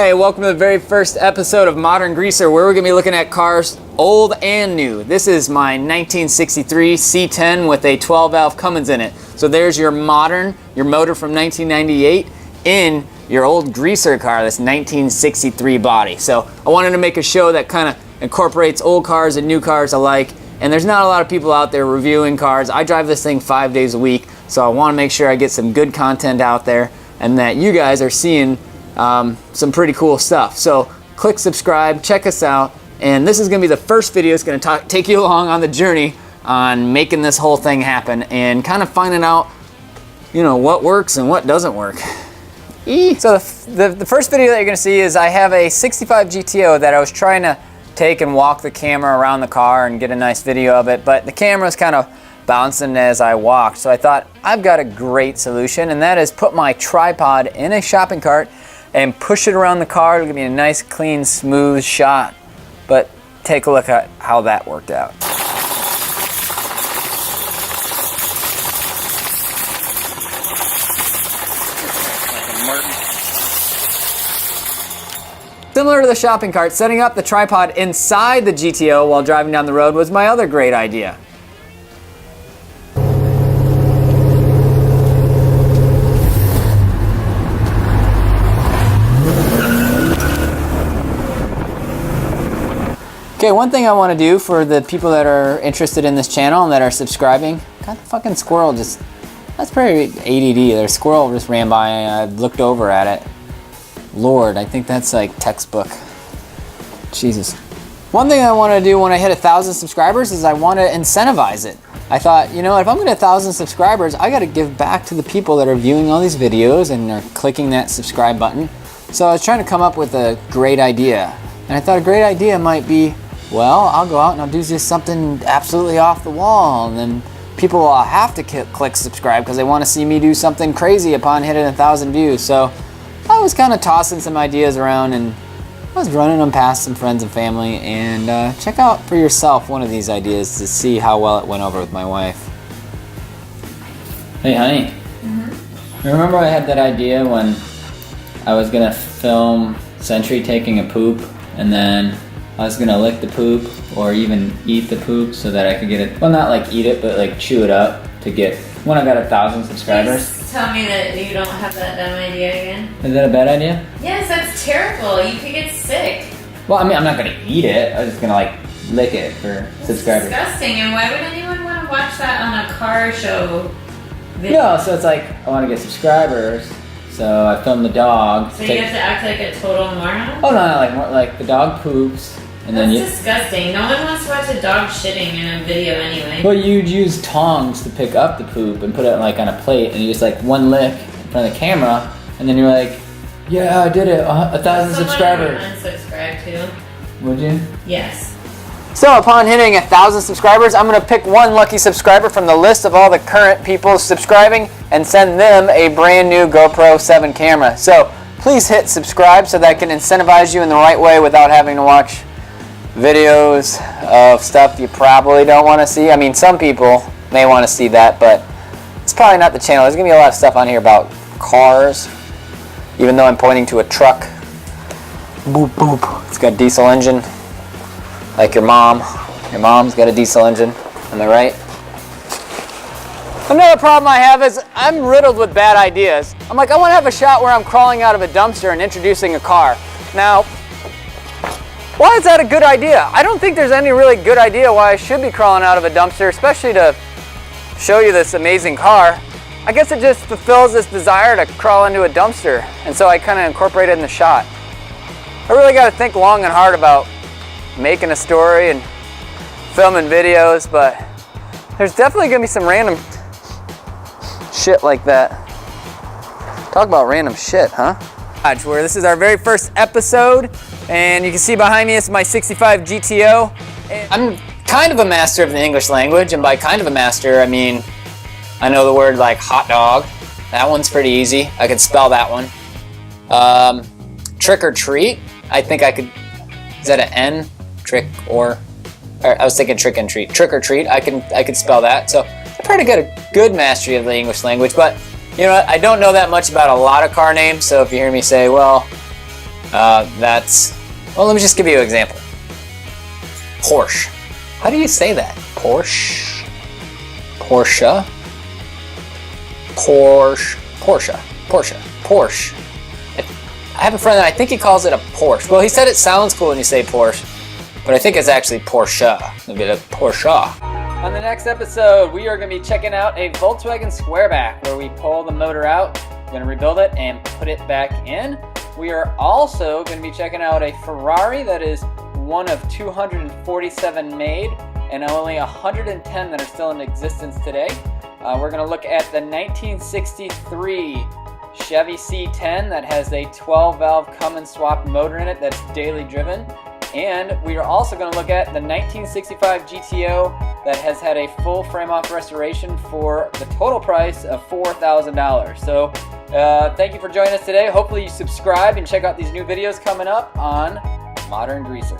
Hey, welcome to the very first episode of Modern Greaser, where we're going to be looking at cars old and new. This is my 1963 C10 with a 12-valve Cummins in it. So there's your modern, your motor from 1998 in your old greaser car, this 1963 body. So I wanted to make a show that kind of incorporates old cars and new cars alike. And there's not a lot of people out there reviewing cars. I drive this thing 5 days a week, so I want to make sure I get some good content out there and that you guys are seeing some pretty cool stuff. So click subscribe, check us out, and this is going to be the first video. It's going to take you along on the journey on making this whole thing happen and kind of finding out, you know, what works and what doesn't work. So the first video that you're going to see is I have a 65 GTO that I was trying to take and walk the camera around the car and get a nice video of it, but the camera's kind of bouncing as I walked. So I thought, I've got a great solution, and that is put my tripod in a shopping cart and push it around the car. It'll give me a nice, clean, smooth shot. But take a look at how that worked out. Similar to the shopping cart, setting up the tripod inside the GTO while driving down the road was my other great idea. Okay, one thing I want to do for the people that are interested in this channel and that are subscribing, God, the fucking squirrel just, that's pretty ADD. Their squirrel just ran by and I looked over at it. Lord, I think that's like textbook. Jesus. One thing I want to do when I hit 1,000 subscribers is I want to incentivize it. I thought, you know, if I'm going to 1,000 subscribers, I got to give back to the people that are viewing all these videos and are clicking that subscribe button. So I was trying to come up with a great idea. And I thought a great idea might be, well, I'll go out and I'll do just something absolutely off the wall, and then people will have to click subscribe because they want to see me do something crazy upon hitting 1,000 views. So I was kind of tossing some ideas around and I was running them past some friends and family, and check out for yourself one of these ideas to see how well it went over with my wife. Hey honey, remember I had that idea when I was gonna film Sentry taking a poop and then I was gonna lick the poop or even eat the poop so that I could get it, well, not like eat it, but like chew it up to get, when I got 1,000 subscribers. Please tell me that you don't have that dumb idea again. Is that a bad idea? Yes, that's terrible. You could get sick. Well, I mean, I'm not gonna eat it. I was just gonna like lick it for subscribers. Disgusting, and why would anyone want to watch that on a car show video? No, so it's like, I wanna get subscribers, so I filmed the dog. So you have to act like a total moron? Oh no, like the dog poops. And That's then disgusting. No one wants to watch a dog shitting in a video anyway. Well, you'd use tongs to pick up the poop and put it like on a plate, and you just like one lick in front of the camera, and then you're like, yeah, I did it, 1,000 subscribers. Unsubscribe to. Would you? Yes. So upon hitting 1,000 subscribers, I'm gonna pick one lucky subscriber from the list of all the current people subscribing and send them a brand new GoPro 7 camera. So please hit subscribe so that I can incentivize you in the right way without having to watch videos of stuff you probably don't want to see. I mean, some people may want to see that, but it's probably not the channel. There's going to be a lot of stuff on here about cars, even though I'm pointing to a truck. Boop, boop. It's got a diesel engine, like your mom. Your mom's got a diesel engine. Am I right? Another problem I have is I'm riddled with bad ideas. I'm like, I want to have a shot where I'm crawling out of a dumpster and introducing a car. Now, why is that a good idea? I don't think there's any really good idea why I should be crawling out of a dumpster, especially to show you this amazing car. I guess it just fulfills this desire to crawl into a dumpster, and so I kind of incorporate it in the shot. I really got to think long and hard about making a story and filming videos, but there's definitely going to be some random shit like that. Talk about random shit, huh? Where this is our very first episode, and you can see behind me it's my 65 GTO. And I'm kind of a master of the English language, and by kind of a master I mean I know the word like hot dog. That one's pretty easy. I could spell that one. Trick or treat. I think I could. Is that an N? Trick or I was thinking trick and treat. Trick or treat. I could spell that. So I probably got a good mastery of the English language, but you know what? I don't know that much about a lot of car names, so if you hear me say, well, Well, let me just give you an example. Porsche. How do you say that? Porsche? Porsche? Porsche? Porsche? Porsche? Porsche? I have a friend that I think he calls it a Porsche. Well, he said it sounds cool when you say Porsche, but I think it's actually Porsche. Maybe a Porsche. On the next episode, we are going to be checking out a Volkswagen Squareback, where we pull the motor out, we're going to rebuild it and put it back in. We are also going to be checking out a Ferrari that is one of 247 made and only 110 that are still in existence today. We're going to look at the 1963 Chevy C10 that has a 12-valve Cummins swap motor in it that's daily driven. And we are also going to look at the 1965 GTO that has had a full frame-off restoration for the total price of $4,000. So thank you for joining us today. Hopefully you subscribe and check out these new videos coming up on Modern Greaser.